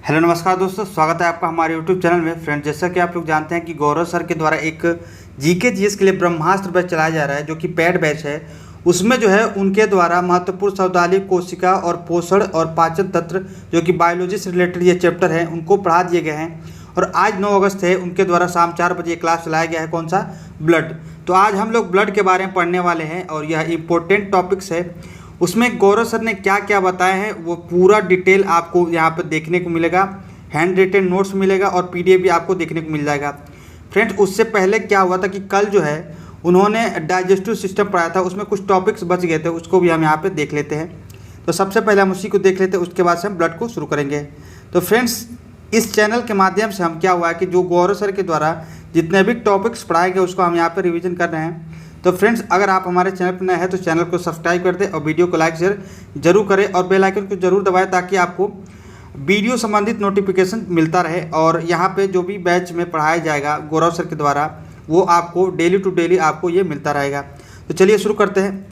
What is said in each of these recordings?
Hello नमस्कार दोस्तों, स्वागत है आपका हमारे यूट्यूब चैनल में। फ्रेंड, जैसा कि आप लोग जानते हैं कि गौरव सर के द्वारा एक जीके जीएस के लिए ब्रह्मास्त्र बैच चलाया जा रहा है, जो कि पेड बैच है। उसमें जो है उनके द्वारा महत्वपूर्ण शब्दावली, कोशिका और पोषण और पाचन तंत्र, जो कि बायोलॉजी से रिलेटेड ये चैप्टर है, उनको पढ़ा दिए गए हैं। और आज 9 अगस्त है, उनके द्वारा शाम 4 बजे क्लास चलाया गया है। कौन सा? ब्लड। तो आज हम लोग ब्लड के बारे में पढ़ने वाले हैं और यह इम्पोर्टेंट टॉपिक्स है। उसमें गौरव सर ने क्या क्या बताया है वो पूरा डिटेल आपको यहाँ पर देखने को मिलेगा। हैंड रिटन नोट्स मिलेगा और पीडीएफ भी आपको देखने को मिल जाएगा। फ्रेंड्स, उससे पहले क्या हुआ था कि कल जो है उन्होंने डाइजेस्टिव सिस्टम पढ़ाया था, उसमें कुछ टॉपिक्स बच गए थे, उसको भी हम यहाँ पे देख लेते हैं। तो सबसे पहले हम उसी को देख लेते हैं, उसके बाद से हम ब्लड को शुरू करेंगे। तो फ्रेंड्स, इस चैनल के माध्यम से हम क्या हुआ है कि जो गौरव सर के द्वारा जितने भी टॉपिक्स पढ़ाए गए उसको हम यहाँ पर रिविजन कर रहे हैं। तो फ्रेंड्स, अगर आप हमारे चैनल पर नए हैं तो चैनल को सब्सक्राइब कर दें और वीडियो को लाइक शेयर जरूर करें और बेल आइकन को जरूर दबाएं, ताकि आपको वीडियो संबंधित नोटिफिकेशन मिलता रहे। और यहाँ पे जो भी बैच में पढ़ाया जाएगा गौरव सर के द्वारा, वो आपको डेली टू डेली आपको ये मिलता रहेगा। तो चलिए शुरू करते हैं।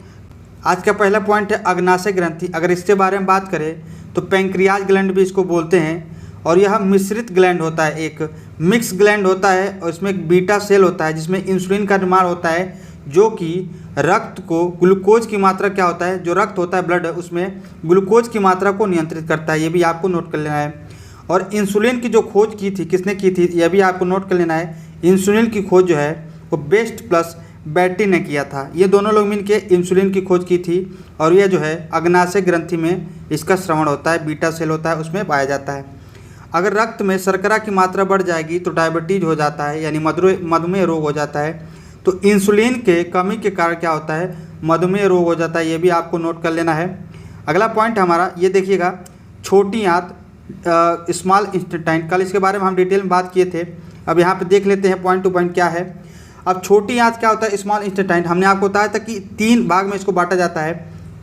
आज का पहला पॉइंट है अग्नाशय ग्रंथि। अगर इसके बारे में बात करें तो पैंक्रियाज ग्लैंड भी इसको बोलते हैं, और यह मिश्रित ग्लैंड होता है, एक मिक्स ग्लैंड होता है। और इसमें एक बीटा सेल होता है जिसमें इंसुलिन का निर्माण होता है, जो कि रक्त को ग्लूकोज की मात्रा क्या होता है, जो रक्त होता है ब्लड, उसमें ग्लूकोज की मात्रा को नियंत्रित करता है। ये भी आपको नोट कर लेना है। और इंसुलिन की जो खोज की थी, किसने की थी, यह भी आपको नोट कर लेना है। इंसुलिन की खोज जो है वो बेस्ट प्लस बैटी ने किया था। ये दोनों लोग मिलकर इंसुलिन की खोज की थी। और यह जो है अग्नाशय ग्रंथि में इसका श्रवण होता है, बीटा सेल होता है, उसमें पाया जाता है। अगर रक्त में शर्करा की मात्रा बढ़ जाएगी तो डायबिटीज हो जाता है, यानी मधुमेह रोग हो जाता है। तो इंसुलिन के कमी के कारण क्या होता है, मधुमेह रोग हो जाता है। ये भी आपको नोट कर लेना है। अगला पॉइंट हमारा ये देखिएगा, छोटी आंत, स्मॉल इंटेस्टाइन। कल इसके बारे में हम डिटेल में बात किए थे। अब यहाँ पे देख लेते हैं पॉइंट टू पॉइंट क्या है। अब छोटी आंत क्या होता है, स्मॉल इंटेस्टाइन। हमने आपको बताया था कि 3 भाग में इसको बांटा जाता है।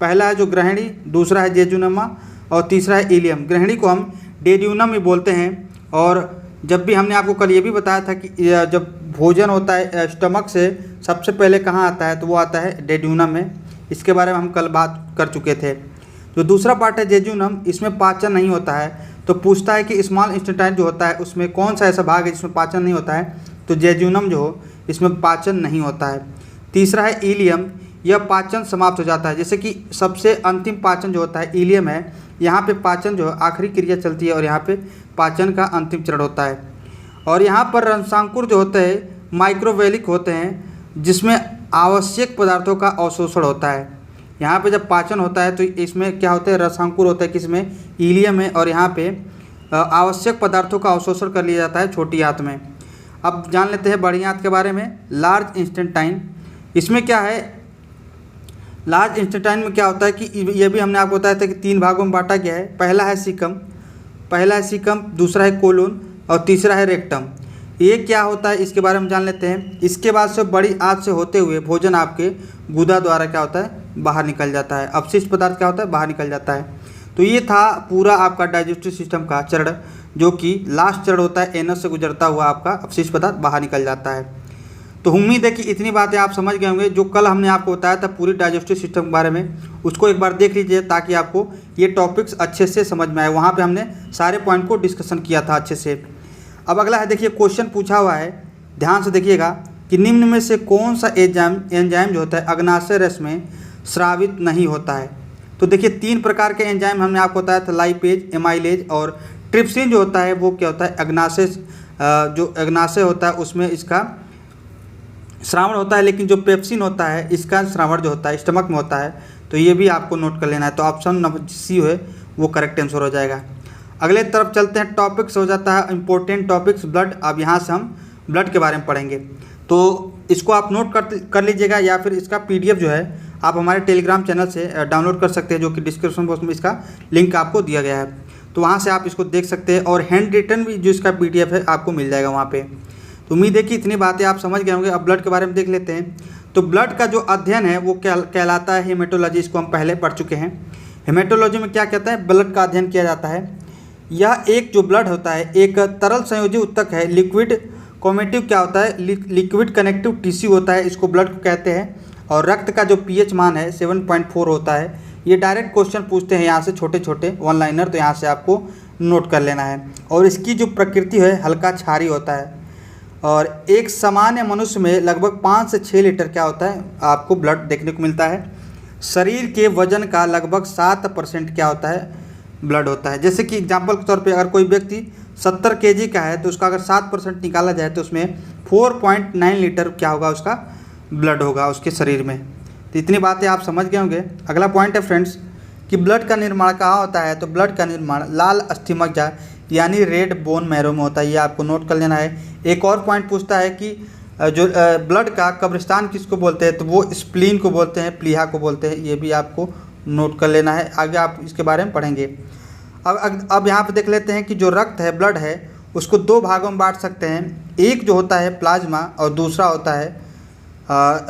पहला है जो ग्रहणी, दूसरा है जेजुनम और तीसरा है इलियम। ग्रहणी को हम डेड्यूनम भी बोलते हैं। और जब भी हमने आपको कल ये भी बताया था कि जब भोजन होता है स्टमक से सबसे पहले कहाँ आता है, तो वो आता है डेड्यूनम में। इसके बारे में हम कल बात कर चुके थे। जो दूसरा पार्ट है जेजुनम, इसमें पाचन नहीं होता है। तो पूछता है कि स्मॉल इंटेस्टाइन जो होता है उसमें कौन सा ऐसा भाग है जिसमें पाचन नहीं होता है, तो जेजुनम जो हो इसमें पाचन नहीं होता है। तीसरा है इलियम, यह पाचन समाप्त हो जाता है। जैसे कि सबसे अंतिम पाचन जो होता है इलियम है, यहाँ पे पाचन जो है आखिरी क्रिया चलती है और यहाँ पे पाचन का अंतिम चरण होता है। और यहाँ पर रसांकुर जो होते हैं माइक्रोवेलिक होते हैं, जिसमें आवश्यक पदार्थों का अवशोषण होता है। यहाँ पे जब पाचन होता है तो इसमें क्या होता है, रसांकुर होता है, किसमें, इलियम में। और यहाँ पे आवश्यक पदार्थों का अवशोषण कर लिया जाता है छोटी आंत में। अब जान लेते हैं बड़ी आंत के बारे में, लार्ज इंटेस्टाइन। इसमें क्या है, लार्ज इंटेस्टाइन में क्या होता है कि ये भी हमने आपको बताया था कि 3 भागों में बांटा गया है। पहला है सीकम, दूसरा है कोलोन और तीसरा है रेक्टम। ये क्या होता है इसके बारे में जान लेते हैं। इसके बाद से बड़ी आंत से होते हुए भोजन आपके गुदा द्वारा क्या होता है, बाहर निकल जाता है। अपशिष्ट पदार्थ क्या होता है, बाहर निकल जाता है। तो ये था पूरा आपका डाइजेस्टिव सिस्टम का चरण, जो कि लास्ट चरण होता है। एनस से गुजरता हुआ आपका अपशिष्ट पदार्थ बाहर निकल जाता है। तो उम्मीद है कि इतनी बातें आप समझ गए होंगे। जो कल हमने आपको बताया था पूरी डाइजेस्टिव सिस्टम के बारे में, उसको एक बार देख लीजिए ताकि आपको ये टॉपिक्स अच्छे से समझ में आए। वहाँ पे हमने सारे पॉइंट को डिस्कशन किया था अच्छे से। अब अगला है, देखिए क्वेश्चन पूछा हुआ है, ध्यान से देखिएगा कि निम्न में से कौन सा एंजाइम जो होता है अग्नाशय रस में स्रावित नहीं होता है। तो देखिए 3 प्रकार के एंजाइम हमने आपको बताया था, लाइपेज, एमाइलेज और ट्रिप्सिन जो होता है वो क्या होता है, जो अग्नाशय होता है उसमें इसका श्रावण होता है। लेकिन जो पेप्सिन होता है इसका श्रावण जो होता है स्टमक में होता है। तो ये भी आपको नोट कर लेना है। तो ऑप्शन नंबर सी है वो करेक्ट आंसर हो जाएगा। अगले तरफ चलते हैं, टॉपिक्स हो जाता है इंपॉर्टेंट टॉपिक्स ब्लड। अब यहाँ से हम ब्लड के बारे में पढ़ेंगे, तो इसको आप नोट कर लीजिएगा, या फिर इसका पीडीएफ जो है आप हमारे टेलीग्राम चैनल से डाउनलोड कर सकते हैं, जो कि डिस्क्रिप्शन बॉक्स में इसका लिंक आपको दिया गया है। तो वहाँ से आप इसको देख सकते हैं। और हैंड रिटन भी जो इसका पीडीएफ है आपको मिल जाएगा वहाँ पर। तो उम्मीद है कि इतनी बातें आप समझ गए होंगे। अब ब्लड के बारे में देख लेते हैं। तो ब्लड का जो अध्ययन है वो कहलाता है हेमेटोलॉजी। इसको हम पहले पढ़ चुके हैं। हेमेटोलॉजी में क्या कहता है, ब्लड का अध्ययन किया जाता है। यह एक जो ब्लड होता है एक तरल संयोजी उत्तक है। लिक्विड कॉमेटिव क्या होता है, लिक्विड कनेक्टिव टिश्यू होता है, इसको ब्लड को कहते हैं। और रक्त का जो पीएच मान है 7.4 होता है। ये डायरेक्ट क्वेश्चन पूछते हैं यहाँ से, छोटे छोटे 1 लाइनर। तो यहाँ से आपको नोट कर लेना है। और इसकी जो प्रकृति है हल्का क्षारीय होता है। और एक सामान्य मनुष्य में लगभग 5 से 6 लीटर क्या होता है आपको ब्लड देखने को मिलता है। शरीर के वजन का लगभग 7% क्या होता है ब्लड होता है। जैसे कि एग्जांपल के तौर पे अगर कोई व्यक्ति 70 केजी का है तो उसका अगर 7% निकाला जाए तो उसमें 4.9 लीटर क्या होगा उसका ब्लड होगा उसके शरीर में। तो इतनी बातें आप समझ गए होंगे। अगला पॉइंट है फ्रेंड्स कि ब्लड का निर्माण कहाँ होता है। तो ब्लड का निर्माण लाल अस्थिमज्जा यानी रेड बोन मैरो में होता है, ये आपको नोट कर लेना है। एक और पॉइंट पूछता है कि जो ब्लड का कब्रिस्तान किसको बोलते हैं, तो वो स्प्लीन को बोलते हैं, प्लीहा को बोलते हैं, ये भी आपको नोट कर लेना है। आगे आप इसके बारे में पढ़ेंगे। अब यहाँ पे देख लेते हैं कि जो रक्त है ब्लड है उसको 2 भागों में बांट सकते हैं। एक जो होता है प्लाज्मा और दूसरा होता है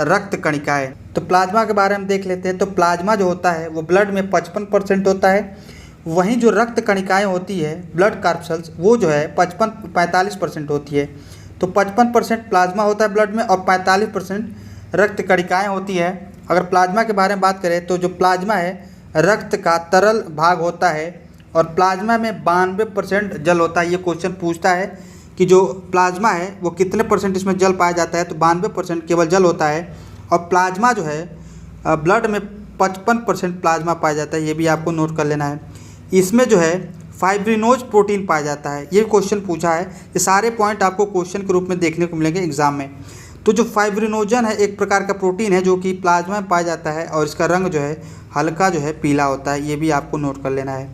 रक्त कणिकाएँ। तो प्लाज्मा के बारे में देख लेते हैं। तो प्लाज्मा जो होता है वो ब्लड में 55% होता है, वहीं जो रक्त कणिकाएँ होती है ब्लड कार्पसल्स वो जो है 45% होती है। तो 55% प्लाज्मा होता है ब्लड में और 45% रक्त कणिकाएँ होती है। अगर प्लाज्मा के बारे में बात करें तो जो प्लाज्मा है रक्त का तरल भाग होता है और प्लाज्मा में 92% जल होता है। ये क्वेश्चन पूछता है कि जो प्लाज्मा है वो कितने % इसमें जल पाया जाता है, तो 92% केवल जल होता है। और प्लाज्मा जो है ब्लड में 55% प्लाज्मा पाया जाता है, ये भी आपको नोट कर लेना है। इसमें जो है फाइब्रिनोज प्रोटीन पाया जाता है, ये क्वेश्चन पूछा है। ये सारे पॉइंट आपको क्वेश्चन के रूप में देखने को मिलेंगे एग्जाम में। तो जो फाइब्रिनोजन है एक प्रकार का प्रोटीन है जो कि प्लाज्मा में पाया जाता है और इसका रंग जो है हल्का जो है पीला होता है, ये भी आपको नोट कर लेना है।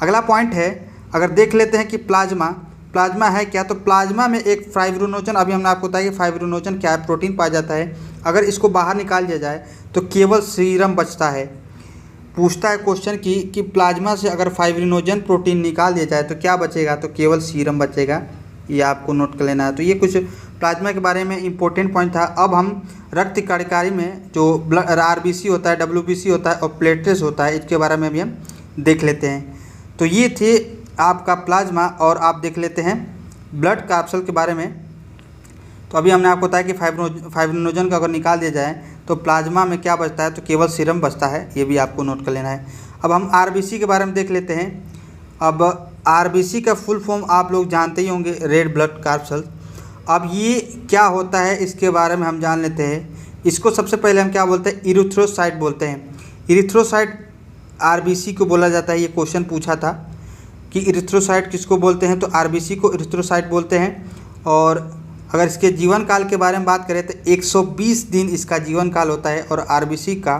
अगला पॉइंट है, अगर देख लेते हैं कि प्लाज्मा है क्या। तो प्लाज्मा में एक फाइब्रिनोजन, अभी हमने आपको बताया कि फाइब्रिनोजन क्या है, प्रोटीन पाया जाता है। अगर इसको बाहर निकाल दिया जाए तो केवल सीरम बचता है। पूछता है क्वेश्चन कि प्लाज्मा से अगर फाइब्रिनोजन प्रोटीन निकाल दिया जाए तो क्या बचेगा, तो केवल सीरम बचेगा, ये आपको नोट कर लेना है। तो ये कुछ प्लाज्मा के बारे में इंपॉर्टेंट पॉइंट था। अब हम रक्त कणिकाएँ में जो RBC होता है, WBC होता है और प्लेटलेट्स होता है, इसके बारे में भी हम देख लेते हैं। तो ये थे आपका प्लाज्मा। और आप देख लेते हैं ब्लड कैप्सूल के बारे में। तो अभी हमने आपको बताया कि फाइब्रिनोजन का अगर निकाल दिया जाए तो प्लाज्मा में क्या बचता है, तो केवल सीरम बचता है, ये भी आपको नोट कर लेना है। अब हम RBC के बारे में देख लेते हैं। अब RBC का फुल फॉर्म आप लोग जानते ही होंगे, रेड ब्लड कैप्सूल। अब ये क्या होता है इसके बारे में हम जान लेते हैं। इसको सबसे पहले हम क्या बोलते हैं, इरिथ्रोसाइट बोलते हैं। इरिथ्रोसाइट RBC को बोला जाता है। ये क्वेश्चन पूछा था कि इरिथ्रोसाइट किसको बोलते हैं, तो RBC को इरिथ्रोसाइट बोलते हैं। और अगर इसके जीवन काल के बारे में बात करें तो 120 दिन इसका जीवन काल होता है। और RBC का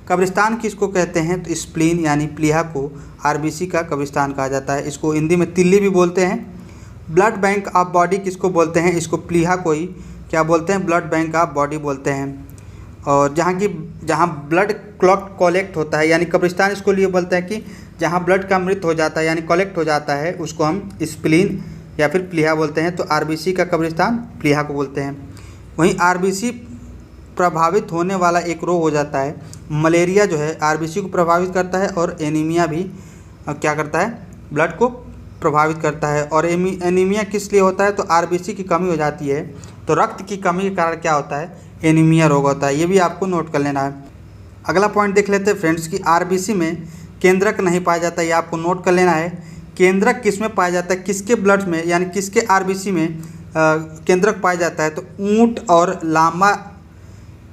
कब्रिस्तान किसको कहते हैं, तो स्प्लीन यानी प्लीहा को RBC का कब्रिस्तान कहा जाता है। इसको हिंदी में तिल्ली भी बोलते हैं। ब्लड बैंक ऑफ बॉडी किसको बोलते हैं, इसको प्लीहा को ही क्या बोलते हैं, ब्लड बैंक ऑफ बॉडी बोलते हैं। और जहाँ ब्लड क्लॉट कलेक्ट होता है यानी कब्रिस्तान इसको लिए बोलते हैं कि जहाँ ब्लड का मृत हो जाता है यानी कलेक्ट हो जाता है, उसको हम स्प्लीन या फिर प्लीहा बोलते हैं। तो RBC का कब्रिस्तान प्लीहा को बोलते हैं। वहीं RBC प्रभावित होने वाला एक रोग हो जाता है मलेरिया, जो है RBC को प्रभावित करता है। और एनीमिया भी क्या करता है, ब्लड को प्रभावित करता है। और एनीमिया किस लिए होता है, तो RBC की कमी हो जाती है। तो रक्त की कमी के कारण क्या होता है, एनीमिया रोग होता है, ये भी आपको नोट कर लेना है। अगला पॉइंट देख लेते हैं फ्रेंड्स कि RBC में केंद्रक नहीं पाया जाता, ये आपको नोट कर लेना है। केंद्रक किस में पाया जाता है, किसके ब्लड में यानी किसके RBC में केंद्रक पाया जाता है, तो ऊंट और लामा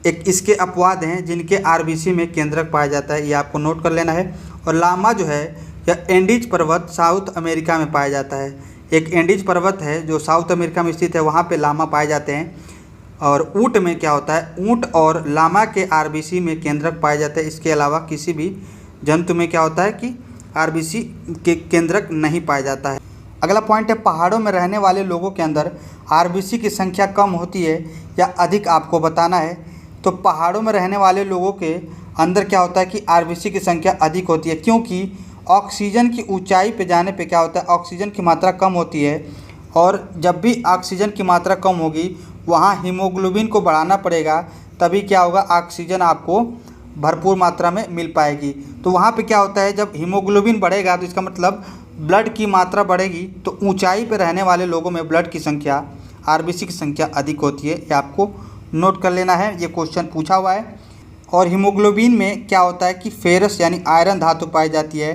एक इसके अपवाद हैं जिनके RBC में केंद्रक पाया जाता है, ये आपको नोट कर लेना है। और लामा जो है यह एंडीज पर्वत साउथ अमेरिका में पाया जाता है। एक एंडीज पर्वत है जो साउथ अमेरिका में स्थित है, वहाँ पे लामा पाए जाते हैं। और ऊँट में क्या होता है, ऊँट और लामा के RBC में केंद्रक पाए जाते हैं। इसके अलावा किसी भी जंतु में क्या होता है कि RBC के केंद्रक नहीं पाया जाता है। अगला पॉइंट है, पहाड़ों में रहने वाले लोगों के अंदर RBC की संख्या कम होती है या अधिक, आपको बताना है। तो पहाड़ों में रहने वाले लोगों के अंदर क्या होता है कि RBC की संख्या अधिक होती है, क्योंकि ऑक्सीजन की ऊंचाई पे जाने पे क्या होता है, ऑक्सीजन की मात्रा कम होती है। और जब भी ऑक्सीजन की मात्रा कम होगी वहाँ हीमोग्लोबिन को बढ़ाना पड़ेगा, तभी क्या होगा, ऑक्सीजन आपको भरपूर मात्रा में मिल पाएगी। तो वहाँ पे क्या होता है, जब हीमोग्लोबिन बढ़ेगा तो इसका मतलब ब्लड की मात्रा बढ़ेगी। तो ऊंचाई पे रहने वाले लोगों में ब्लड की संख्या, RBC की संख्या अधिक होती है, ये आपको नोट कर लेना है, ये क्वेश्चन पूछा हुआ है। और हीमोग्लोबिन में क्या होता है कि फेरस यानी आयरन धातु पाई जाती है।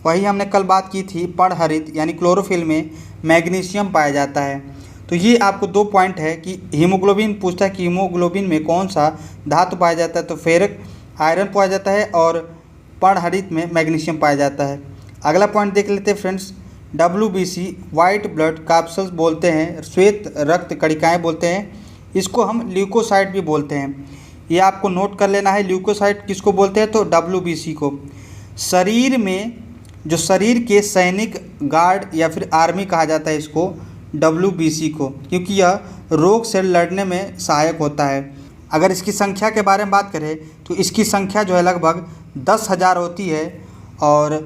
वही हमने कल बात की थी, पर्णहरित यानी क्लोरोफिल में मैग्नीशियम पाया जाता है। तो ये आपको 2 पॉइंट है कि हीमोग्लोबिन पूछता है कि हीमोग्लोबिन में कौन सा धातु पाया जाता है, तो फेरक आयरन पाया जाता है और पर्णहरित में मैग्नीशियम पाया जाता है। अगला पॉइंट देख लेते हैं friends, WBC white blood capsules बोलते हैं, श्वेत रक्त कणिकाएँ बोलते हैं, इसको हम ल्यूकोसाइट भी बोलते हैं। ये आपको नोट कर लेना है, ल्यूकोसाइट किसको बोलते हैं, तो WBC को। शरीर में जो शरीर के सैनिक गार्ड या फिर आर्मी कहा जाता है इसको, WBC को, क्योंकि यह रोग से लड़ने में सहायक होता है। अगर इसकी संख्या के बारे में बात करें तो इसकी संख्या जो है लगभग 10,000 होती है। और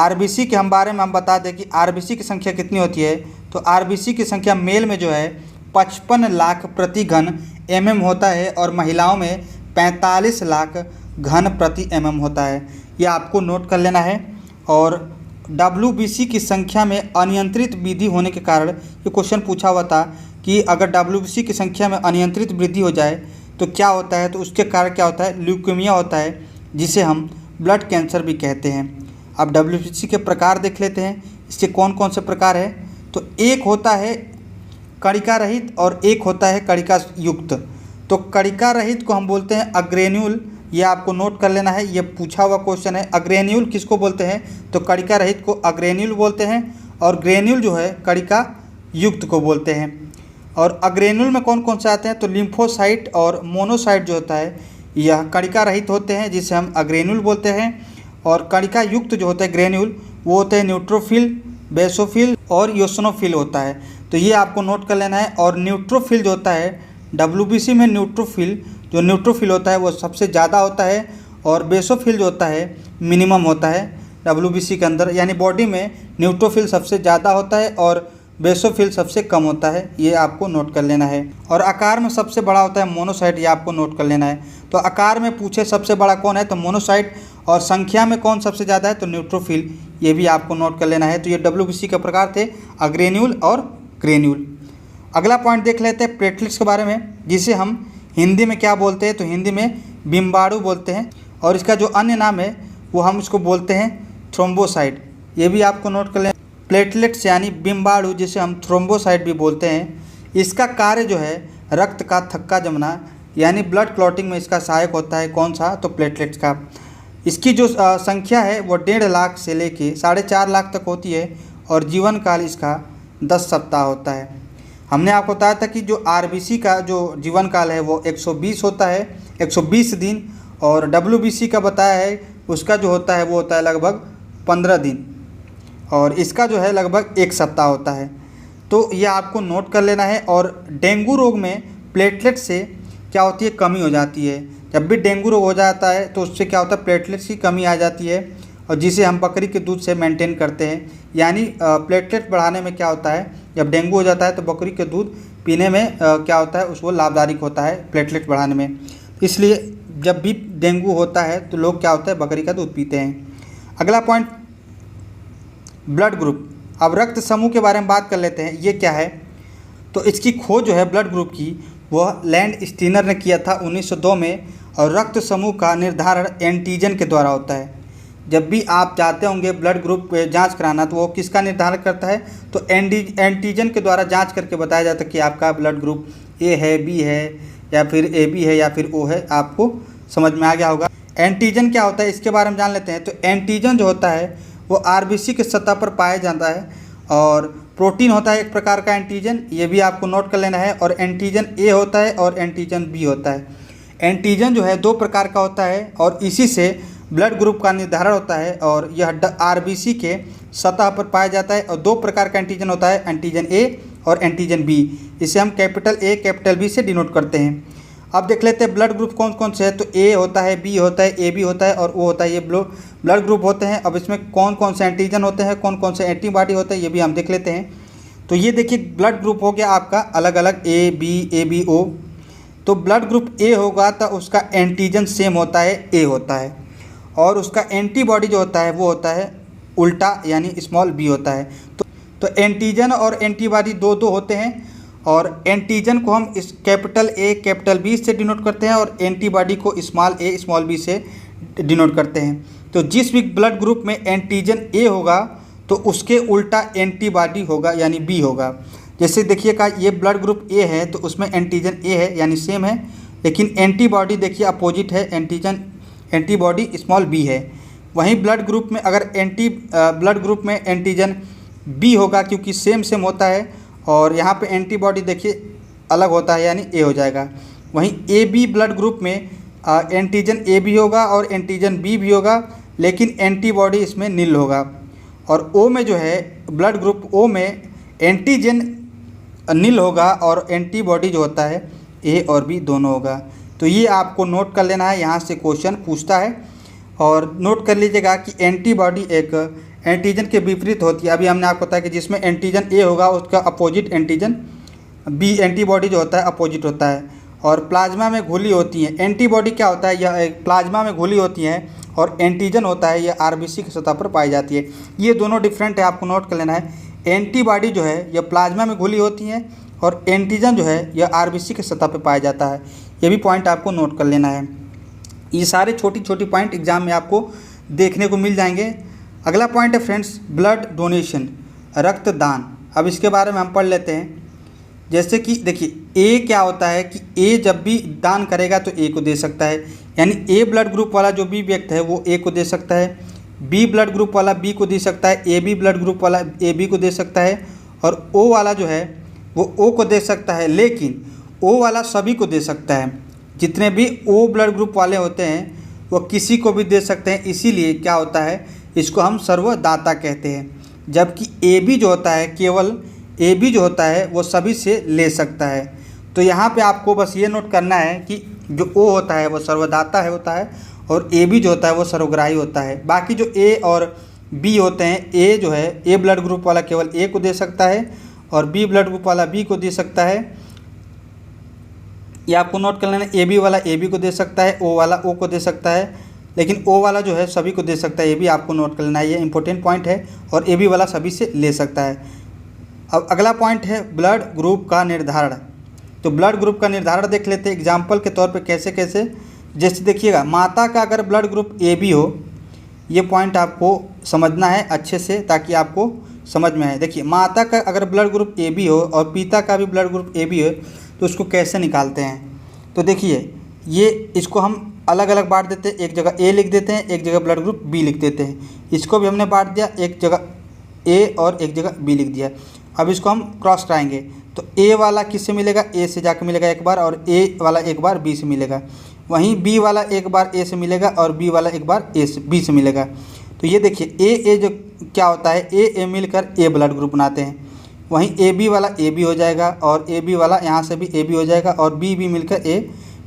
RBC के बारे में हम बता दें कि RBC की संख्या कितनी होती है, तो RBC की संख्या मेल में जो है 55 लाख प्रति घन mm होता है और महिलाओं में 45 लाख घन प्रति mm होता है। ये आपको नोट कर लेना है। और WBC की संख्या में अनियंत्रित वृद्धि होने के कारण ये क्वेश्चन पूछा हुआ था कि अगर WBC की संख्या में अनियंत्रित वृद्धि हो जाए तो क्या होता है, तो उसके कारण क्या होता है, ल्यूकेमिया होता है, जिसे हम ब्लड कैंसर भी कहते हैं। अब WBC के प्रकार देख लेते हैं, इसके कौन कौन से प्रकार है। तो एक होता है कणिका रहित और एक होता है कणिका युक्त। तो कणिका रहित को हम बोलते हैं अग्रेन्यूल, ये आपको नोट कर लेना है, ये पूछा हुआ क्वेश्चन है। अग्रेन्यूल किसको बोलते हैं, तो कणिका रहित को अग्रेन्यूल बोलते हैं और ग्रेन्यूल जो है कणिका युक्त को बोलते हैं। और अग्रेन्यूल में कौन कौन से आते हैं, तो लिम्फोसाइट और मोनोसाइट जो होता है यह कणिका रहित होते हैं, जिसे हम अग्रेन्यूल बोलते हैं। और कणिका युक्त जो होता है ग्रेन्यूल, वो होते हैं न्यूट्रोफिल, बेसोफिल और योसनोफिल होता है। तो ये आपको नोट कर लेना है। और न्यूट्रोफिल जो होता है WBC में, न्यूट्रोफिल होता है वो सबसे ज़्यादा होता है और बेसोफिल जो होता है मिनिमम होता है WBC के अंदर, यानी बॉडी में न्यूट्रोफिल सबसे ज़्यादा होता है और बेसोफिल सबसे कम होता है। ये आपको नोट कर लेना है। और आकार में सबसे बड़ा होता है मोनोसाइट, ये आपको नोट कर लेना है। तो आकार में पूछे सबसे बड़ा कौन है, तो मोनोसाइट, और संख्या में कौन सबसे ज़्यादा है, तो न्यूट्रोफिल, ये भी आपको नोट कर लेना है। तो ये WBC के प्रकार थे, अग्रेन्यूल और ग्रेन्यूल। अगला पॉइंट देख लेते हैं प्लेटलेट्स के बारे में, जिसे हम हिंदी में क्या बोलते हैं, तो हिंदी में बिम्बाणु बोलते हैं। और इसका जो अन्य नाम है वो हम इसको बोलते हैं थ्रोम्बोसाइट, ये भी आपको नोट कर लें। प्लेटलेट्स यानी बिम्बाणु, जिसे हम थ्रोम्बोसाइट भी बोलते हैं, इसका कार्य जो है रक्त का थक्का जमना यानी ब्लड क्लॉटिंग में इसका सहायक होता है। कौन सा, तो प्लेटलेट्स का। इसकी जो संख्या है वो 1.5 लाख से लेके 4.5 लाख तक होती है और जीवन काल इसका 10 सप्ताह होता है। हमने आपको बताया था कि जो RBC का जो जीवन काल है वो 120 होता है, 120 दिन। और WBC का बताया है उसका जो होता है वो होता है लगभग 15 दिन और इसका जो है लगभग 1 सप्ताह होता है। तो ये आपको नोट कर लेना है। और डेंगू रोग में प्लेटलेट से क्या होती है, कमी हो जाती है। जब भी डेंगू रोग हो जाता है तो उससे क्या होता है, प्लेटलेट्स की कमी आ जाती है, और जिसे हम बकरी के दूध से मेंटेन करते हैं। यानी प्लेटलेट बढ़ाने में क्या होता है, जब डेंगू हो जाता है तो बकरी के दूध पीने में क्या होता है, उसको लाभदायक होता है प्लेटलेट बढ़ाने में। इसलिए जब भी डेंगू होता है तो लोग क्या होता है, बकरी का दूध पीते हैं। अगला पॉइंट, ब्लड ग्रुप। अब रक्त समूह के बारे में बात कर लेते हैं, ये क्या है। तो इसकी खोज जो है ब्लड ग्रुप की, वह लैंड स्टीनर ने किया था 1902 में। और रक्त समूह का निर्धारण एंटीजन के द्वारा होता है। जब भी आप चाहते होंगे ब्लड ग्रुप जांच कराना, तो वो किसका निर्धारण करता है, तो एंटीजन के द्वारा जांच करके बताया जाता है कि आपका ब्लड ग्रुप A है, B है या फिर AB है या फिर O है। आपको समझ में आ गया होगा। एंटीजन क्या होता है, इसके बारे में जान लेते हैं। तो एंटीजन जो होता है वो RBC के सतह पर पाया जाता है और प्रोटीन होता है एक प्रकार का एंटीजन, ये भी आपको नोट कर लेना है। और एंटीजन A होता है और एंटीजन B होता है। एंटीजन जो है 2 प्रकार का होता है और इसी से ब्लड ग्रुप का निर्धारण होता है और यह RBC के सतह पर पाया जाता है। और 2 प्रकार का एंटीजन होता है, एंटीजन A और एंटीजन B। इसे हम कैपिटल A कैपिटल B से डिनोट करते हैं। अब देख लेते हैं ब्लड ग्रुप कौन कौन से है। तो A होता है, B होता है, AB होता है और O होता है। ये ब्लड ग्रुप होते हैं। अब इसमें कौन कौन से एंटीजन होते हैं, कौन कौन से एंटीबॉडी होते हैं, ये भी हम देख लेते हैं। तो ये देखिए ब्लड ग्रुप हो गया आपका अलग अलग A B AB O। तो ब्लड ग्रुप A होगा तो उसका एंटीजन सेम होता है, A होता है। और उसका एंटीबॉडी जो होता है वो होता है उल्टा यानी स्मॉल b होता है। तो एंटीजन और एंटीबॉडी दो होते हैं और एंटीजन को हम इस कैपिटल A कैपिटल B से डिनोट करते हैं और एंटीबॉडी को स्मॉल a स्मॉल b से डिनोट करते हैं। तो जिस भी ब्लड ग्रुप में एंटीजन ए होगा तो उसके उल्टा एंटीबॉडी होगा यानी बी होगा। जैसे देखिएगा ये ब्लड ग्रुप ए है तो उसमें एंटीजन ए है यानी सेम है, लेकिन एंटीबॉडी देखिए अपोजिट है, एंटीबॉडी स्मॉल बी है। वहीं ब्लड ग्रुप में अगर ब्लड ग्रुप में एंटीजन बी होगा क्योंकि सेम होता है, और यहाँ पे एंटीबॉडी देखिए अलग होता है यानी ए हो जाएगा। वहीं ए बी ब्लड ग्रुप में एंटीजन ए भी होगा और एंटीजन बी भी होगा, लेकिन एंटीबॉडी इसमें नील होगा। और ओ में जो है ब्लड ग्रुप ओ में एंटीजन नील होगा और एंटीबॉडी जो होता है ए और बी दोनों होगा। तो ये आपको नोट कर लेना है, यहाँ से क्वेश्चन पूछता है। और नोट कर लीजिएगा कि एंटीबॉडी एक एंटीजन के विपरीत होती है। अभी हमने आपको बताया कि जिसमें एंटीजन ए होगा उसका अपोजिट एंटीजन बी, एंटीबॉडी जो होता है अपोजिट होता है। और प्लाज्मा में घुली होती हैं। एंटीबॉडी क्या होता है, यह प्लाज्मा में घुली होती हैं, और एंटीजन होता है यह आरबीसी की सतह पर पाई जाती है। ये दोनों डिफरेंट है, आपको नोट कर लेना है। एंटीबॉडी जो है यह प्लाज्मा में घुली होती हैं और एंटीजन जो है यह आरबीसी की सतह पर पाया जाता है। ये भी पॉइंट आपको नोट कर लेना है। ये सारे छोटी छोटी पॉइंट एग्जाम में आपको देखने को मिल जाएंगे। अगला पॉइंट है फ्रेंड्स ब्लड डोनेशन, रक्तदान। अब इसके बारे में हम पढ़ लेते हैं। जैसे कि देखिए ए क्या होता है कि ए जब भी दान करेगा तो ए को दे सकता है, यानी ए ब्लड ग्रुप वाला जो भी व्यक्ति है वो ए को दे सकता है, बी ब्लड ग्रुप वाला बी को दे सकता है, ए बी ब्लड ग्रुप वाला ए बी को दे सकता है, और ओ वाला जो है वो ओ को दे सकता है। लेकिन ओ वाला सभी को दे सकता है, जितने भी ओ ब्लड ग्रुप वाले होते हैं वो किसी को भी दे सकते हैं। इसीलिए क्या होता है, इसको हम सर्वदाता कहते हैं। जबकि ए बी जो होता है, केवल ए बी जो होता है वो सभी से ले सकता है। तो यहाँ पे आपको बस ये नोट करना है कि जो ओ होता है वो सर्वदाता है होता है, और ए बी जो होता है वो सर्वग्राही होता है। बाकी जो ए और बी होते हैं, ए जो है ए ब्लड ग्रुप वाला केवल ए को दे सकता है, और बी ब्लड ग्रुप वाला बी को दे सकता है। ये आपको नोट कर लेना, ए बी वाला ए बी को दे सकता है, ओ वाला ओ को दे सकता है, लेकिन ओ वाला जो है सभी को दे सकता है। ये भी आपको नोट कर लेना है, ये इंपॉर्टेंट पॉइंट है। और ए बी वाला सभी से ले सकता है। अब अगला पॉइंट है ब्लड ग्रुप का निर्धारण। तो ब्लड ग्रुप का निर्धारण देख लेते हैं एग्जाम्पल के तौर पे कैसे कैसे। जैसे देखिएगा माता का अगर ब्लड ग्रुप ए बी हो, ये पॉइंट आपको समझना है अच्छे से ताकि आपको समझ में आए। देखिए माता का अगर ब्लड ग्रुप ए बी हो और पिता का भी ब्लड ग्रुप ए बी हो तो उसको कैसे निकालते हैं। तो देखिए ये इसको हम अलग अलग बांट देते हैं, एक जगह ए लिख देते हैं, एक जगह ब्लड ग्रुप बी लिख देते हैं। इसको भी हमने बांट दिया, एक जगह ए और एक जगह बी लिख दिया। अब इसको हम क्रॉस कराएंगे तो ए वाला किससे मिलेगा, ए से जाकर मिलेगा एक बार, और ए वाला एक बार बी से मिलेगा। वहीं बी वाला एक बार ए से मिलेगा और बी वाला एक बार ए से बी से मिलेगा। तो ये देखिए ए जो क्या होता है, ए मिलकर ए ब्लड ग्रुप बनाते हैं। वहीं ए बी वाला ए बी हो जाएगा, और ए बी वाला यहाँ से भी ए बी हो जाएगा, और बी मिलकर ए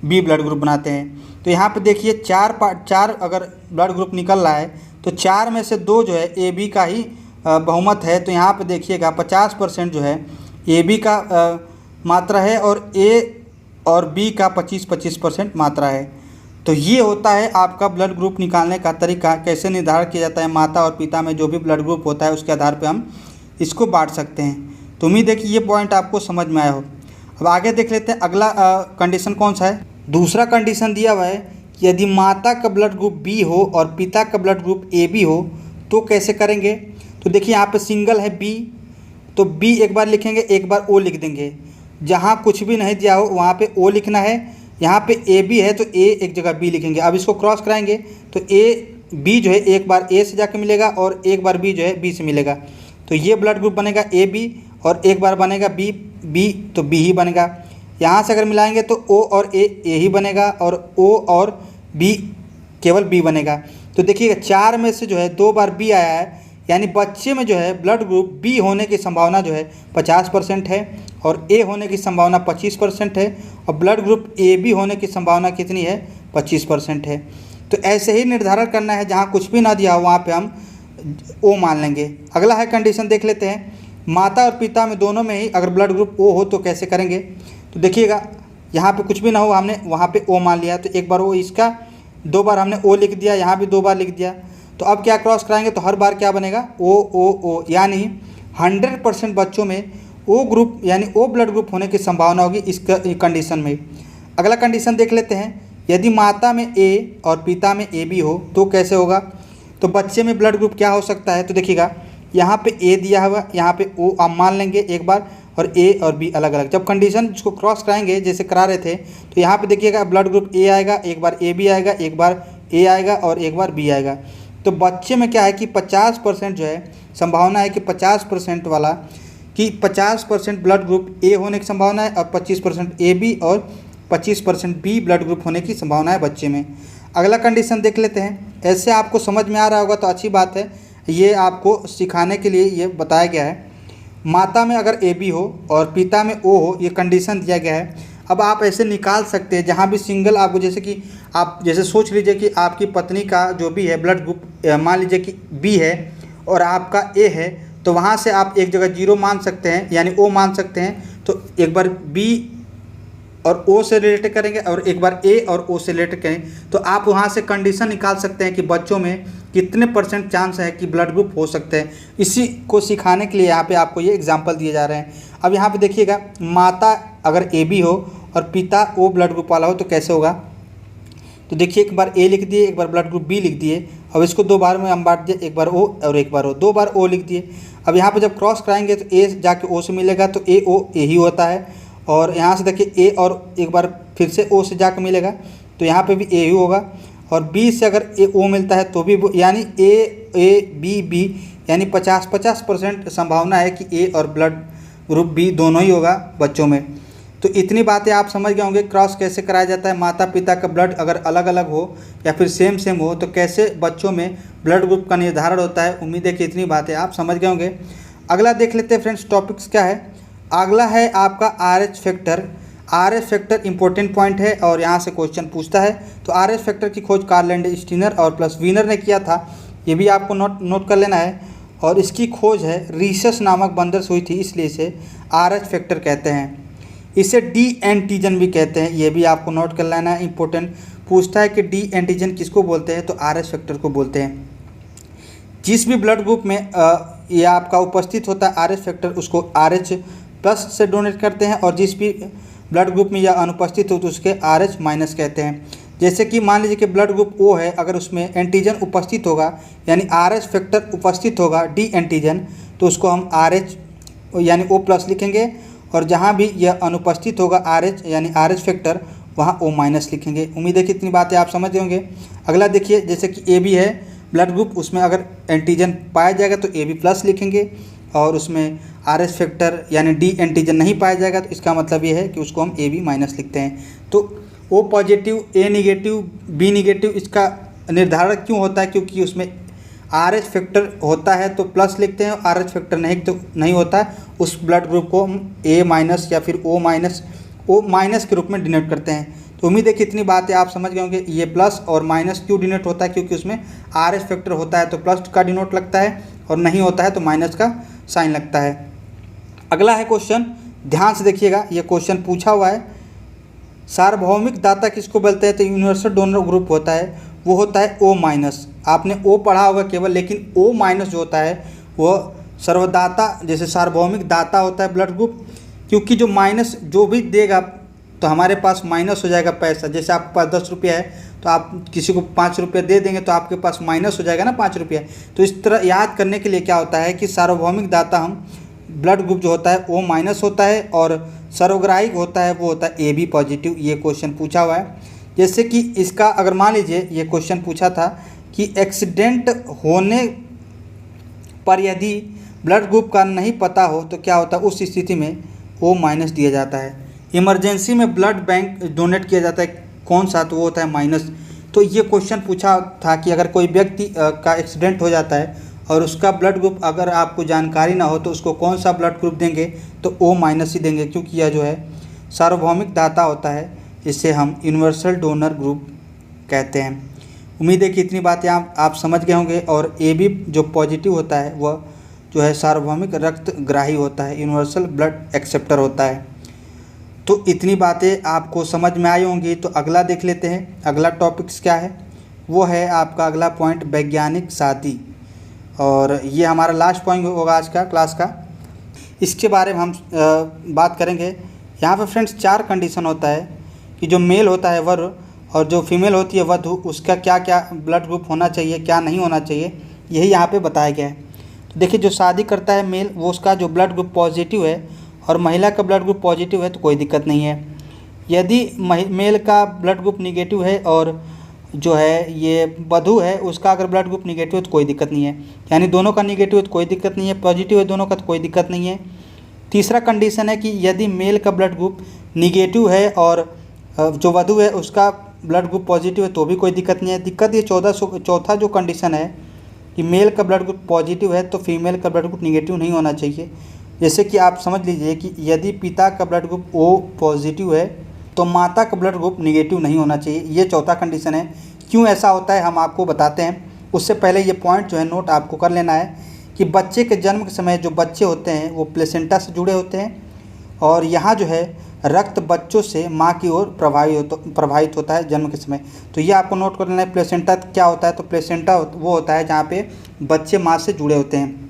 बी ब्लड ग्रुप बनाते हैं। तो यहाँ पे देखिए चार अगर ब्लड ग्रुप निकल रहा है तो 4 में से 2 जो है ए बी का ही बहुमत है। तो यहाँ पे देखिएगा 50% जो है ए बी का मात्रा है, और ए और बी का 25% मात्रा है। तो ये होता है आपका ब्लड ग्रुप निकालने का तरीका। कैसे निर्धारण किया जाता है, माता और पिता में जो भी ब्लड ग्रुप होता है उसके आधार पे हम इसको बांट सकते हैं। तो उम्मीद है कि ये पॉइंट आपको समझ में आया हो। अब आगे देख लेते हैं अगला कंडीशन कौन सा है। दूसरा कंडीशन दिया हुआ है कि यदि माता का ब्लड ग्रुप बी हो और पिता का ब्लड ग्रुप ए बी हो तो कैसे करेंगे। तो देखिए यहाँ पे सिंगल है बी, तो बी एक बार लिखेंगे, एक बार ओ लिख देंगे। जहाँ कुछ भी नहीं दिया हो वहाँ पे ओ लिखना है। यहाँ पे ए बी है तो ए एक जगह बी लिखेंगे। अब इसको क्रॉस कराएंगे तो ए बी जो है एक बार ए से जाके मिलेगा और एक बार बी जो है बी से मिलेगा। तो ये ब्लड ग्रुप बनेगा ए बी, और एक बार बनेगा बी तो बी ही बनेगा। यहाँ से अगर मिलाएंगे तो ओ और ए ही बनेगा, और ओ और बी केवल बी बनेगा। तो देखिएगा 4 में से जो है 2 बार बी आया है, यानी बच्चे में जो है ब्लड ग्रुप बी होने की संभावना जो है 50% है, और ए होने की संभावना 25% है, और ब्लड ग्रुप ए बी होने की संभावना कितनी है, 25% है। तो ऐसे ही निर्धारण करना है, जहाँ कुछ भी ना दिया हो वहाँ पे हम ओ मान लेंगे। अगला है कंडीशन देख लेते हैं, माता और पिता में दोनों में ही अगर ब्लड ग्रुप ओ हो तो कैसे करेंगे। तो देखिएगा यहाँ पे कुछ भी ना हो, हमने वहाँ पे ओ मान लिया, तो एक बार ओ इसका, 2 बार हमने ओ लिख दिया, यहाँ भी 2 बार लिख दिया। तो अब क्या क्रॉस कराएंगे तो हर बार क्या बनेगा, ओ, यानी 100% बच्चों में ओ ग्रुप यानी ओ ब्लड ग्रुप होने की संभावना होगी इस कंडीशन में। अगला कंडीशन देख लेते हैं यदि माता में ए और पिता में ए बी हो तो कैसे होगा। तो बच्चे में ब्लड ग्रुप क्या हो सकता है, तो देखिएगा यहाँ पे ए दिया हुआ, यहाँ पे ओ आप मान लेंगे एक बार, और ए और बी अलग अलग। जब कंडीशन इसको क्रॉस कराएंगे जैसे करा रहे थे, तो यहाँ पे देखिएगा ब्लड ग्रुप ए आएगा, एक बार ए बी आएगा, एक बार ए आएगा और एक बार बी आएगा। तो बच्चे में क्या है कि 50% जो है संभावना है कि 50% वाला कि 50% ब्लड ग्रुप ए होने की संभावना है और 25% ए बी और 25% बी ब्लड ग्रुप होने की संभावना है बच्चे में। अगला कंडीशन देख लेते हैं। ऐसे आपको समझ में आ रहा होगा तो अच्छी बात है, ये आपको सिखाने के लिए ये बताया गया है। माता में अगर ए बी हो और पिता में ओ हो, ये कंडीशन दिया गया है। अब आप ऐसे निकाल सकते हैं जहाँ भी सिंगल आपको, जैसे कि आप जैसे सोच लीजिए कि आपकी पत्नी का जो भी है ब्लड ग्रुप मान लीजिए कि बी है और आपका ए है, तो वहाँ से आप एक जगह 0 मान सकते हैं यानी ओ मान सकते हैं। तो एक बार बी और ओ से रिलेटेड करेंगे और एक बार ए और ओ से रिलेटेड करें, तो आप वहाँ से कंडीशन निकाल सकते हैं कि बच्चों में कितने % चांस है कि ब्लड ग्रुप हो सकते हैं। इसी को सिखाने के लिए यहाँ पे आपको ये एग्जांपल दिए जा रहे हैं। अब यहाँ पे देखिएगा, माता अगर ए बी हो और पिता ओ ब्लड ग्रुप वाला हो तो कैसे होगा। तो देखिए एक बार ए लिख दिए, एक बार ब्लड ग्रुप बी लिख दिए। अब इसको 2 बार में हम बांट दिए, एक बार ओ और एक बार ओ, 2 बार ओ लिख दिए। अब यहाँ पर जब क्रॉस कराएंगे तो ए जाके ओ से मिलेगा, तो ए ओ ए ही होता है। और यहाँ से देखिए ए और एक बार फिर से ओ से जाकर मिलेगा, तो यहाँ पे भी ए ही होगा। और बी से अगर ए ओ मिलता है तो भी यानी ए बी बी यानी 50% संभावना है कि ए और ब्लड ग्रुप बी दोनों ही होगा बच्चों में। तो इतनी बातें आप समझ गए होंगे क्रॉस कैसे कराया जाता है। माता पिता का ब्लड अगर अलग अलग हो या फिर सेम हो तो कैसे बच्चों में ब्लड ग्रुप का निर्धारण होता है। उम्मीद है कि इतनी बातें आप समझ गए होंगे। अगला देख लेते हैं फ्रेंड्स, टॉपिक्स क्या है। अगला है आपका RH factor. RH factor important point है और यहाँ से क्वेश्चन पूछता है। तो RH फैक्टर की खोज कार्ल लैंडस्टीनर और प्लस वीनर ने किया था, ये भी आपको नोट कर लेना है। और इसकी खोज है रीसस नामक बंदर से हुई थी, इसलिए इसे RH फैक्टर कहते हैं। इसे डी एंटीजन भी कहते हैं, ये भी आपको नोट कर लेना है। इंपॉर्टेंट पूछता है कि डी एंटीजन किसको बोलते हैं, तो RH फैक्टर को बोलते हैं। जिस भी ब्लड ग्रुप में ये आपका उपस्थित होता है RH फैक्टर, उसको RH प्लस से डोनेट करते हैं, और जिस भी ब्लड ग्रुप में यह अनुपस्थित हो तो उसके RH माइनस कहते हैं। जैसे कि मान लीजिए कि ब्लड ग्रुप O है, अगर उसमें एंटीजन उपस्थित होगा यानी RH फैक्टर उपस्थित होगा डी एंटीजन, तो उसको हम RH यानी O प्लस लिखेंगे, और जहाँ भी यह अनुपस्थित होगा RH यानी RH फैक्टर, वहाँ O माइनस लिखेंगे। उम्मीद है कि इतनी बातें आप समझ होंगे। अगला देखिए, जैसे कि AB है ब्लड ग्रुप, उसमें अगर एंटीजन पाया जाएगा तो AB प्लस लिखेंगे, और उसमें RH फैक्टर यानी डी एंटीजन नहीं पाया जाएगा तो इसका मतलब ये है कि उसको हम AB माइनस लिखते हैं। तो O positive, A negative, B negative, इसका निर्धारण क्यों होता है, क्योंकि उसमें RH फैक्टर होता है तो प्लस लिखते हैं, और RH फैक्टर नहीं होता है, उस ब्लड ग्रुप को हम A माइनस या फिर O माइनस के रूप में डिनोट करते हैं। तो उम्मीद है कि इतनी बातें आप समझ गए होंगे। ये प्लस और माइनस क्यों डिनोट होता है, क्योंकि उसमें RH फैक्टर होता है तो प्लस का डिनोट लगता है, और नहीं होता है तो माइनस का साइन लगता है। अगला है क्वेश्चन, ध्यान से देखिएगा, ये क्वेश्चन पूछा हुआ है। सार्वभौमिक दाता किसको बोलते हैं, तो यूनिवर्सल डोनर ग्रुप होता है, वो होता है O माइनस। आपने O पढ़ा होगा केवल, लेकिन O माइनस जो होता है वो सर्वदाता, जैसे सार्वभौमिक दाता होता है ब्लड ग्रुप, क्योंकि जो माइनस जो भी देगा तो हमारे पास माइनस हो जाएगा पैसा। जैसे आपके पास 10 रुपया है तो आप किसी को 5 रुपया दे देंगे तो आपके पास माइनस हो जाएगा ना 5 रुपया। तो इस तरह याद करने के लिए क्या होता है कि सार्वभौमिक दाता हम ब्लड ग्रुप जो होता है O माइनस होता है, और सर्वग्राही होता है वो होता है AB पॉजिटिव। ये क्वेश्चन पूछा हुआ है। जैसे कि इसका अगर मान लीजिए ये क्वेश्चन पूछा था कि एक्सीडेंट होने पर यदि ब्लड ग्रुप का नहीं पता हो तो क्या होता है, उस स्थिति में O माइनस दिया जाता है। इमरजेंसी में ब्लड बैंक डोनेट किया जाता है, कौन सा, तो वो होता है माइनस। तो ये क्वेश्चन पूछा था कि अगर कोई व्यक्ति का एक्सीडेंट हो जाता है और उसका ब्लड ग्रुप अगर आपको जानकारी ना हो तो उसको कौन सा ब्लड ग्रुप देंगे, तो O माइनस ही देंगे, क्योंकि यह जो है सार्वभौमिक दाता होता है, इसे हम यूनिवर्सल डोनर ग्रुप कहते हैं। उम्मीद है कि इतनी बातें आप समझ गए होंगे। और AB जो पॉजिटिव होता है वह जो है सार्वभौमिक रक्तग्राही होता है, यूनिवर्सल ब्लड एक्सेप्टर होता है। तो इतनी बातें आपको समझ में आई होंगी। तो अगला देख लेते हैं, अगला टॉपिक्स क्या है, वो है आपका अगला पॉइंट वैज्ञानिक शादी, और ये हमारा लास्ट पॉइंट होगा आज का क्लास का। इसके बारे में हम बात करेंगे। यहाँ पे फ्रेंड्स 4 कंडीशन होता है कि जो मेल होता है वर और जो फीमेल होती है वधु, उसका क्या क्या ब्लड ग्रुप होना चाहिए, क्या नहीं होना चाहिए, यही यहाँ पे बताया गया है। तो देखिए, जो शादी करता है मेल, वो उसका जो ब्लड ग्रुप पॉजिटिव है और महिला का ब्लड ग्रुप पॉजिटिव है तो कोई दिक्कत नहीं है। यदि मेल का ब्लड ग्रुप निगेटिव है और जो है ये वधु है उसका अगर ब्लड ग्रुप निगेटिव है तो कोई दिक्कत नहीं है, यानी दोनों का निगेटिव है तो कोई दिक्कत नहीं है, पॉजिटिव है दोनों का तो कोई दिक्कत नहीं है। तीसरा कंडीशन है कि यदि मेल का ब्लड ग्रुप निगेटिव है और जो वधु है उसका ब्लड ग्रुप पॉजिटिव है तो भी कोई दिक्कत नहीं है। दिक्कत ये चौथा जो कंडीशन है कि मेल का ब्लड ग्रुप पॉजिटिव है तो फीमेल का ब्लड ग्रुप निगेटिव नहीं होना चाहिए। जैसे कि आप समझ लीजिए कि यदि पिता का ब्लड ग्रुप O पॉजिटिव है तो माता का ब्लड ग्रुप निगेटिव नहीं होना चाहिए। ये चौथा कंडीशन है। क्यों ऐसा होता है हम आपको बताते हैं, उससे पहले ये पॉइंट जो है नोट आपको कर लेना है कि बच्चे के जन्म के समय जो बच्चे होते हैं वो प्लेसेंटा से जुड़े होते हैं और यहाँ जो है रक्त बच्चों से माँ की ओर प्रवाहित होता है जन्म के समय। तो ये आपको नोट कर लेना है। प्लेसेंटा क्या होता है, तो प्लेसेंटा वो होता है जहाँ पे बच्चे माँ से जुड़े होते हैं।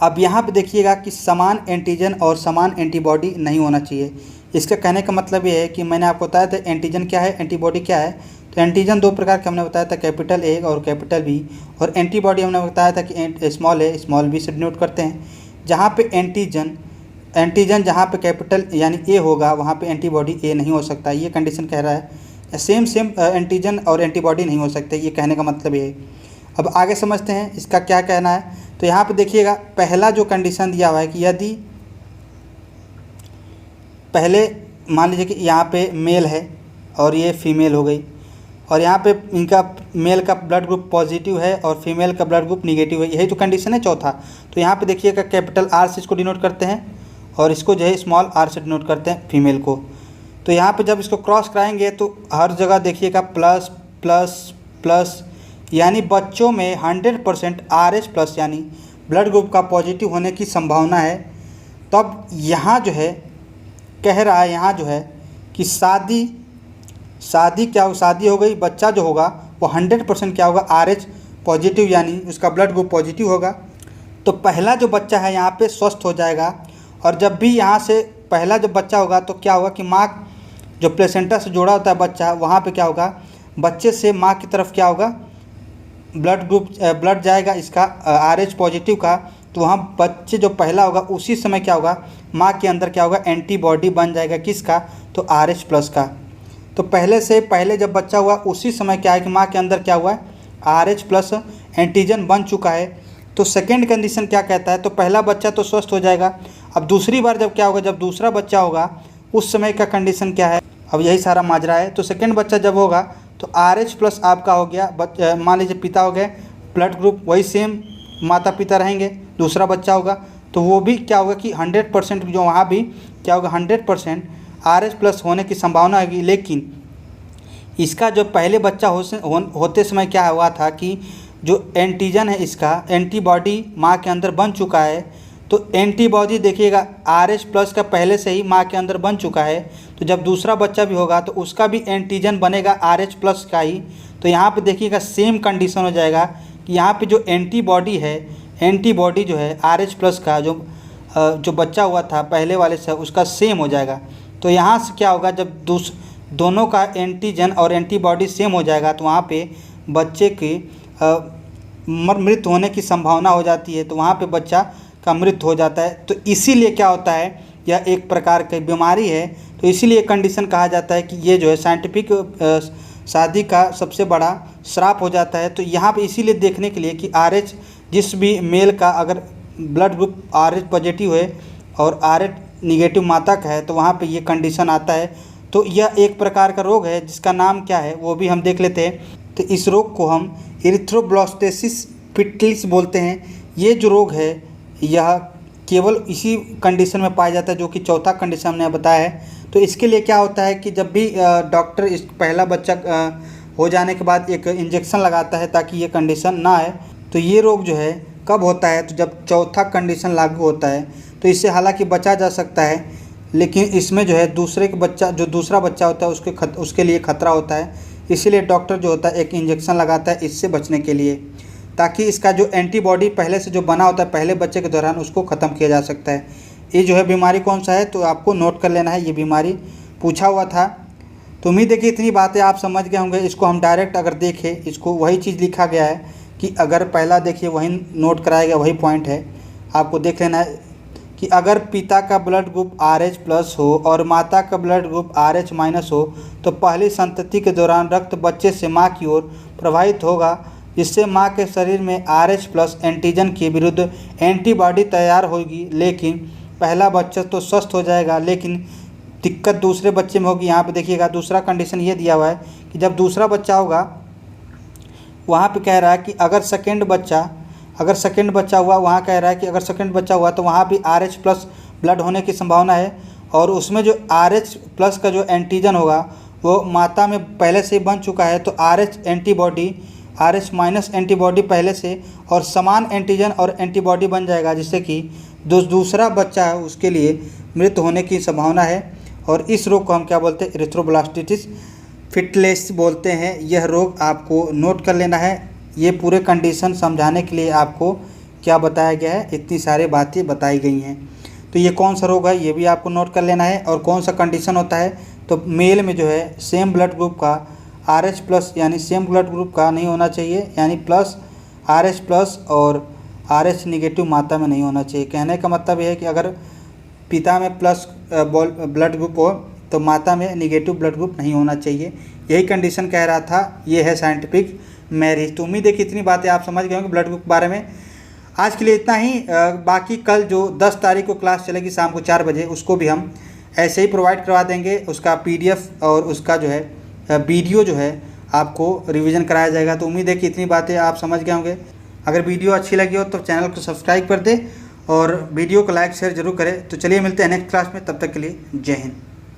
अब यहाँ पे देखिएगा कि समान एंटीजन और समान एंटीबॉडी नहीं होना चाहिए। इसका कहने का मतलब ये है कि मैंने आपको बताया था एंटीजन क्या है, एंटीबॉडी क्या है। तो एंटीजन दो प्रकार के हमने बताया था, कैपिटल ए और कैपिटल बी, और एंटीबॉडी हमने बताया था कि स्मॉल ए स्मॉल बी से डिनोट करते हैं। जहाँ पे एंटीजन जहाँ पे कैपिटल यानी ए होगा वहाँ पे एंटीबॉडी ए नहीं हो सकता, ये कंडीशन कह रहा है। सेम एंटीजन और एंटीबॉडी नहीं हो सकते, ये कहने का मतलब ये है। अब आगे समझते हैं इसका क्या कहना है। तो यहाँ पे देखिएगा पहला जो कंडीशन दिया हुआ है कि यदि पहले मान लीजिए कि यहाँ पे मेल है और ये फीमेल हो गई और यहाँ पे इनका मेल का ब्लड ग्रुप पॉजिटिव है और फीमेल का ब्लड ग्रुप निगेटिव है, यही जो कंडीशन है चौथा। तो यहाँ पे देखिएगा कैपिटल आर से इसको डिनोट करते हैं और इसको जो है स्मॉल आर से डिनोट करते हैं फीमेल को। तो यहाँ पे जब इसको क्रॉस कराएंगे तो हर जगह देखिएगा प्लस प्लस प्लस, यानी बच्चों में 100% RH प्लस यानी ब्लड ग्रुप का पॉजिटिव होने की संभावना है। तब यहाँ जो है कह रहा है यहाँ जो है कि शादी क्या हो, शादी हो गई, बच्चा जो होगा वो 100% क्या होगा, RH पॉजिटिव यानी उसका ब्लड ग्रुप पॉजिटिव होगा। तो पहला जो बच्चा है यहाँ पे स्वस्थ हो जाएगा। और जब भी यहाँ से पहला जब बच्चा होगा तो क्या होगा कि माँ जो प्लेसेंटा से जोड़ा होता है बच्चा, वहाँ पे क्या होगा, बच्चे से माँ की तरफ क्या होगा, ब्लड जाएगा इसका RH पॉजिटिव का। तो वहाँ बच्चे जो पहला होगा उसी समय क्या होगा, माँ के अंदर क्या होगा, एंटीबॉडी बन जाएगा किसका, तो RH प्लस का। तो पहले जब बच्चा हुआ उसी समय क्या है कि माँ के अंदर क्या हुआ है, RH प्लस एंटीजन बन चुका है। तो सेकेंड कंडीशन क्या कहता है, तो पहला बच्चा तो स्वस्थ हो जाएगा। अब दूसरी बार जब क्या होगा, जब दूसरा बच्चा होगा उस समय का कंडीशन क्या है, अब यही सारा माजरा है। तो सेकेंड बच्चा जब होगा तो RH प्लस आपका हो गया, मान लीजिए पिता हो गए, ब्लड ग्रुप वही सेम माता पिता रहेंगे, दूसरा बच्चा होगा तो वो भी क्या होगा कि 100% जो वहाँ भी क्या होगा 100% RH प्लस होने की संभावना होगी। लेकिन इसका जो पहले बच्चा होते समय क्या हुआ था कि जो एंटीजन है इसका एंटीबॉडी माँ के अंदर बन चुका है। तो एंटीबॉडी देखिएगा RH प्लस का पहले से ही माँ के अंदर बन चुका है। तो जब दूसरा बच्चा भी होगा तो उसका भी एंटीजन बनेगा RH प्लस का ही। तो यहाँ पे देखिएगा सेम कंडीशन हो जाएगा कि यहाँ पे जो एंटीबॉडी है, एंटीबॉडी जो है RH प्लस का जो बच्चा हुआ था पहले वाले से उसका सेम हो जाएगा। तो यहाँ से क्या होगा, जब दोनों का एंटीजन और एंटीबॉडी सेम हो जाएगा तो वहाँ पे बच्चे की मृत्यु होने की संभावना हो जाती है। तो वहाँ पे बच्चा का मृत्यु हो जाता है। तो इसीलिए क्या होता है, यह एक प्रकार की बीमारी है। तो इसीलिए कंडीशन कहा जाता है कि ये जो है साइंटिफिक शादी का सबसे बड़ा श्राप हो जाता है। तो यहाँ पे इसीलिए देखने के लिए कि RH जिस भी मेल का अगर ब्लड ग्रुप RH पॉजिटिव है और RH निगेटिव माता का है तो वहाँ पे ये कंडीशन आता है। तो यह एक प्रकार का रोग है जिसका नाम क्या है वो भी हम देख लेते हैं। तो इस रोग को हम इरिथ्रोब्लास्टेसिस पिटिलिस बोलते हैं। ये जो रोग है यह केवल इसी कंडीशन में पाया जाता है जो कि चौथा कंडीशन हमने बताया है। तो इसके लिए क्या होता है कि जब भी डॉक्टर इस पहला बच्चा हो जाने के बाद एक इंजेक्शन लगाता है ताकि ये कंडीशन ना आए। तो ये रोग जो है कब होता है, तो जब चौथा कंडीशन लागू होता है। तो इससे हालांकि बचा जा सकता है, लेकिन इसमें जो है जो दूसरा बच्चा होता है उसके लिए खतरा होता है। इसीलिए डॉक्टर जो होता है एक इंजेक्शन लगाता है इससे बचने के लिए, ताकि इसका जो एंटीबॉडी पहले से जो बना होता है पहले बच्चे के दौरान उसको ख़त्म किया जा सकता है। ये जो है बीमारी कौन सा है तो आपको नोट कर लेना है, ये बीमारी पूछा हुआ था। तो उम्मीद है कि इतनी बातें आप समझ गए होंगे। इसको हम डायरेक्ट अगर देखें, इसको वही चीज़ लिखा गया है कि अगर पहला देखिए वही नोट कराया गया, वही पॉइंट है, आपको देख लेना है कि अगर पिता का ब्लड ग्रुप RH प्लस हो और माता का ब्लड ग्रुप RH माइनस हो तो पहली संतति के दौरान रक्त बच्चे से माँ की ओर प्रवाहित होगा, जिससे माँ के शरीर में RH प्लस एंटीजन के विरुद्ध एंटीबॉडी तैयार होगी। लेकिन पहला बच्चा तो स्वस्थ हो जाएगा, लेकिन दिक्कत दूसरे बच्चे में होगी। यहाँ पे देखिएगा दूसरा कंडीशन ये दिया हुआ है कि जब दूसरा बच्चा होगा, वहाँ पे कह रहा है कि अगर सेकंड बच्चा हुआ, वहाँ कह रहा है कि अगर सेकंड बच्चा हुआ तो वहाँ भी RH प्लस ब्लड होने की संभावना है, और उसमें जो RH प्लस का जो एंटीजन होगा वो माता में पहले से ही बन चुका है, तो RH माइनस एंटीबॉडी पहले से और समान एंटीजन और एंटीबॉडी बन जाएगा, जिससे कि दूसरा बच्चा है उसके लिए मृत होने की संभावना है। और इस रोग को हम क्या बोलते हैं? इरिथ्रोब्लास्टिटिस फिटलेस बोलते हैं। यह रोग आपको नोट कर लेना है। ये पूरे कंडीशन समझाने के लिए आपको क्या बताया गया है, इतनी सारी बातें बताई गई हैं। तो ये कौन सा रोग है ये भी आपको नोट कर लेना है, और कौन सा कंडीशन होता है। तो मेल में जो है सेम ब्लड ग्रुप का RH प्लस यानी सेम ब्लड ग्रुप का नहीं होना चाहिए, यानी प्लस RH प्लस और RH निगेटिव माता में नहीं होना चाहिए। कहने का मतलब यह है कि अगर पिता में प्लस ब्लड ग्रुप हो तो माता में निगेटिव ब्लड ग्रुप नहीं होना चाहिए। यही कंडीशन कह रहा था। ये है साइंटिफिक मैरिज। तो उम्मीद है कि इतनी बातें आप समझ गए होंगे ब्लड ग्रुप के बारे में। आज के लिए इतना ही। बाकी कल जो 10 तारीख को क्लास चलेगी शाम को 4 बजे, उसको भी हम ऐसे ही प्रोवाइड करवा देंगे। उसका PDF और उसका जो है वीडियो जो है आपको रिवीजन कराया जाएगा। तो उम्मीद है कि इतनी बातें आप समझ गए होंगे। अगर वीडियो अच्छी लगी हो तो चैनल को सब्सक्राइब कर दे और वीडियो को लाइक शेयर जरूर करें। तो चलिए मिलते हैं नेक्स्ट क्लास में, तब तक के लिए जय हिंद।